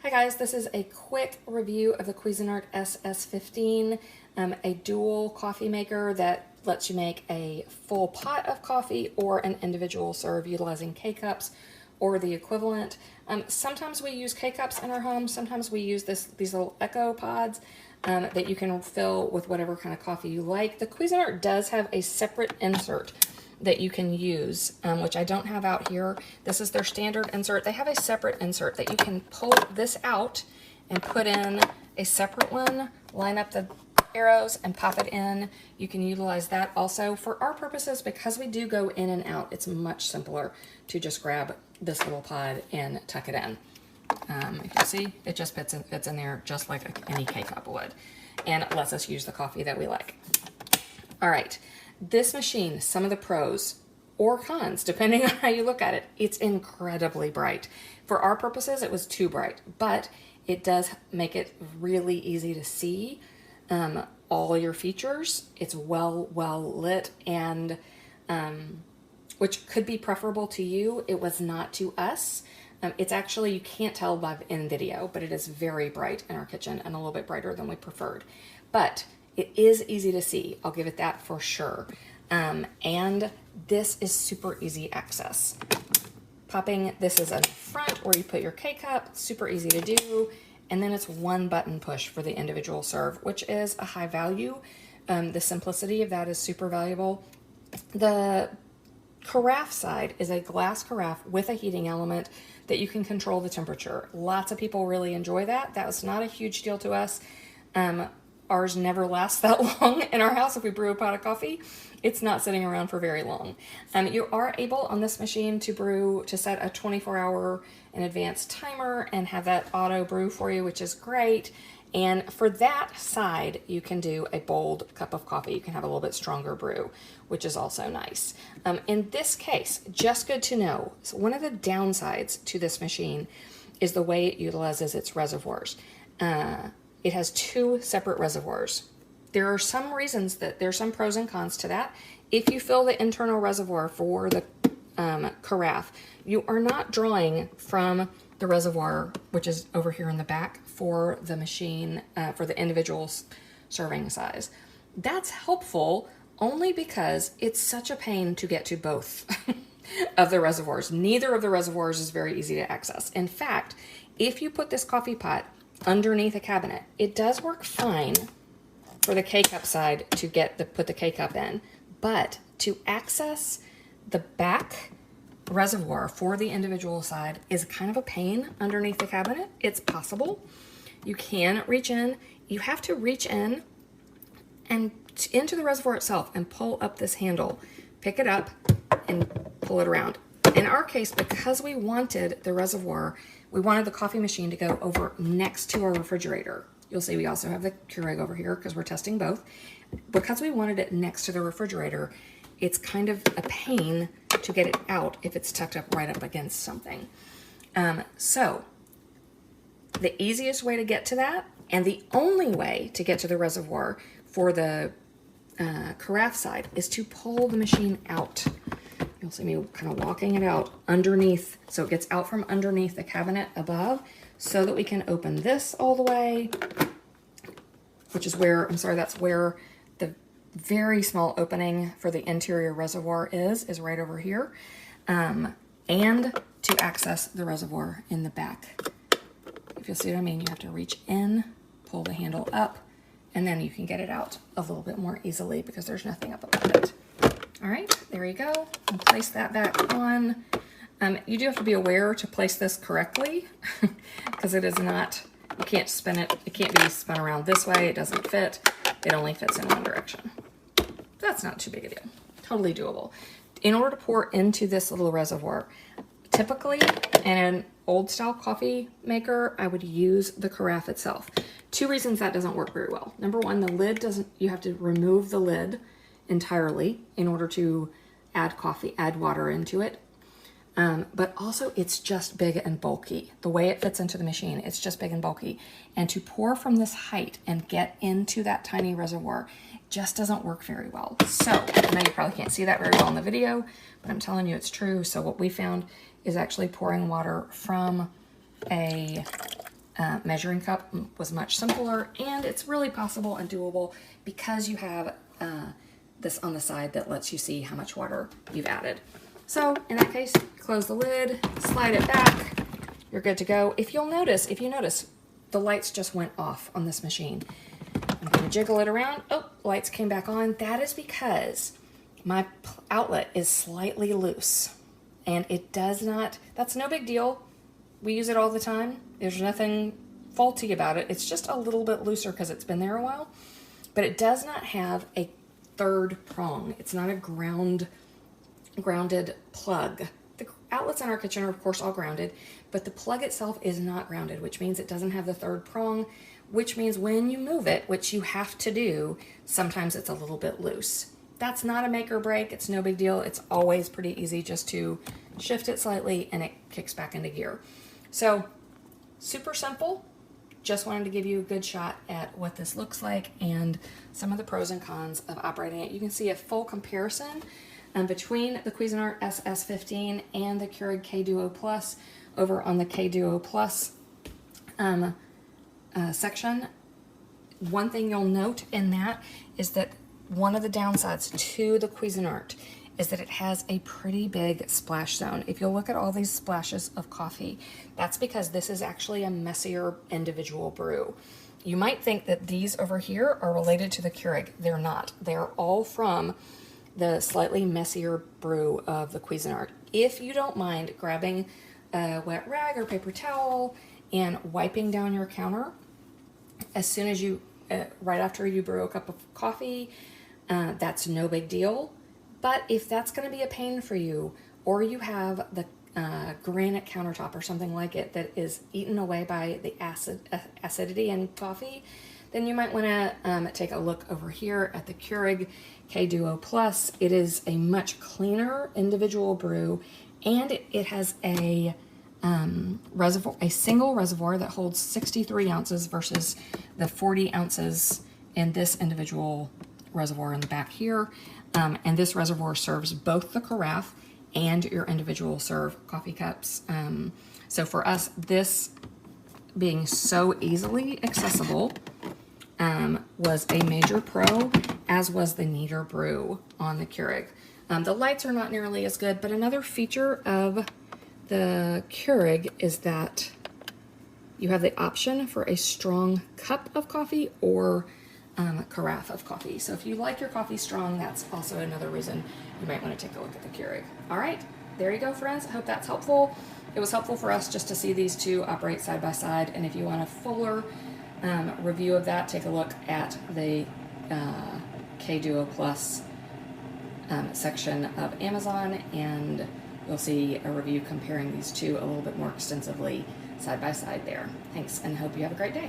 Hi guys, this is a quick review of the Cuisinart SS15, a dual coffee maker that lets you make a full pot of coffee or an individual serve utilizing K-cups or the equivalent. Sometimes we use K-cups in our home, sometimes we use these little Echo pods that you can fill with whatever kind of coffee you like. The Cuisinart does have a separate insert that you can use, which I don't have out here. This is their standard insert. They have a separate insert that you can pull this out and put in a separate one, line up the arrows and pop it in. You can utilize that also. For our purposes, because we do go in and out, it's much simpler to just grab this little pod and tuck it in. You can see it just fits in there just like any K-cup would, and it lets us use the coffee that we like. All right. This machine, some of the pros or cons, depending on how you look at it, it's incredibly bright. For our purposes, it was too bright, but it does make it really easy to see all your features. It's well lit, and which could be preferable to you. It was not to us. It's actually, you can't tell in video, but it is very bright in our kitchen and a little bit brighter than we preferred. But it is easy to see, I'll give it that for sure. And this is super easy access. Popping this is in front where you put your K-cup, super easy to do. And then it's one button push for the individual serve, which is a high value. The simplicity of that is super valuable. The carafe side is a glass carafe with a heating element that you can control the temperature. Lots of people really enjoy that. That was not a huge deal to us. Ours never lasts that long in our house. If we brew a pot of coffee, it's not sitting around for very long. You are able on this machine to set a 24-hour in advance timer and have that auto brew for you, which is great. And for that side, you can do a bold cup of coffee. You can have a little bit stronger brew, which is also nice. In this case, just good to know, so one of the downsides to this machine is the way it utilizes its reservoirs. It has two separate reservoirs. There are some reasons that there's some pros and cons to that. If you fill the internal reservoir for the carafe, you are not drawing from the reservoir, which is over here in the back for the machine, for the individual serving size. That's helpful only because it's such a pain to get to both of the reservoirs. Neither of the reservoirs is very easy to access. In fact, if you put this coffee pot underneath a cabinet, it does work fine for the K-cup side to put the K-cup in, but to access the back reservoir for the individual side is kind of a pain underneath the cabinet. It's possible. You can reach in. You have to reach in and into the reservoir itself and pull up this handle, pick it up and pull it around. In our case, because we wanted the reservoir, we wanted the coffee machine to go over next to our refrigerator. You'll see we also have the Keurig over here because we're testing both. Because we wanted it next to the refrigerator, it's kind of a pain to get it out if it's tucked up right up against something. So the easiest way to get to that, and the only way to get to the reservoir for the carafe side, is to pull the machine out. You'll see me kind of walking it out underneath, so it gets out from underneath the cabinet above, so that we can open this all the way, which is where, that's where the very small opening for the interior reservoir is right over here, and to access the reservoir in the back. If you'll see what I mean, you have to reach in, pull the handle up, and then you can get it out a little bit more easily because there's nothing up above it. All right, there you go. And place that back on. You do have to be aware to place this correctly because it is not, you can't spin it. It can't be spun around this way. It doesn't fit. It only fits in one direction. That's not too big a deal. Totally doable. In order to pour into this little reservoir, typically in an old style coffee maker, I would use the carafe itself. Two reasons that doesn't work very well. Number one, the lid doesn't, you have to remove the lid entirely in order to add water into it. But also it's just big and bulky. The way it fits into the machine, it's just big and bulky. And to pour from this height and get into that tiny reservoir just doesn't work very well. So I know you probably can't see that very well in the video, but I'm telling you it's true. So what we found is actually pouring water from a measuring cup was much simpler, and it's really possible and doable because you have this on the side that lets you see how much water you've added. So in that case, close the lid, slide it back, you're good to go. If you notice, the lights just went off on this machine. I'm gonna jiggle it around. Oh, lights came back on. That is because my outlet is slightly loose, and it does not, that's no big deal. We use it all the time. There's nothing faulty about it. It's just a little bit looser because it's been there a while, but it does not have a third prong. It's not a grounded plug. The outlets in our kitchen are of course all grounded, but the plug itself is not grounded, which means it doesn't have the third prong, which means when you move it, which you have to do, sometimes it's a little bit loose. That's not a make or break. It's no big deal. It's always pretty easy just to shift it slightly and it kicks back into gear. So super simple. Just wanted to give you a good shot at what this looks like and some of the pros and cons of operating it. You can see a full comparison between the Cuisinart SS15 and the Keurig K-Duo Plus over on the K-Duo Plus section. One thing you'll note in that is that one of the downsides to the Cuisinart is that it has a pretty big splash zone. If you'll look at all these splashes of coffee, that's because this is actually a messier individual brew. You might think that these over here are related to the Keurig. They're not. They're all from the slightly messier brew of the Cuisinart. If you don't mind grabbing a wet rag or paper towel and wiping down your counter as soon as you, right after you brew a cup of coffee, that's no big deal. But if that's going to be a pain for you, or you have the granite countertop or something like it that is eaten away by the acidity in coffee, then you might want to take a look over here at the Keurig K-Duo Plus. It is a much cleaner individual brew, and it has a reservoir, a single reservoir that holds 63 ounces versus the 40 ounces in this individual reservoir in the back here. And this reservoir serves both the carafe and your individual serve coffee cups. So for us, this being so easily accessible was a major pro, as was the Kneader Brew on the Keurig. The lights are not nearly as good, but another feature of the Keurig is that you have the option for a strong cup of coffee or carafe of coffee. So if you like your coffee strong, that's also another reason you might want to take a look at the Keurig. All right, there you go, friends. I hope that's helpful. It was helpful for us just to see these two operate side by side. And if you want a fuller review of that, take a look at the K-Duo Plus section of Amazon, and you'll see a review comparing these two a little bit more extensively side by side there. Thanks, and hope you have a great day.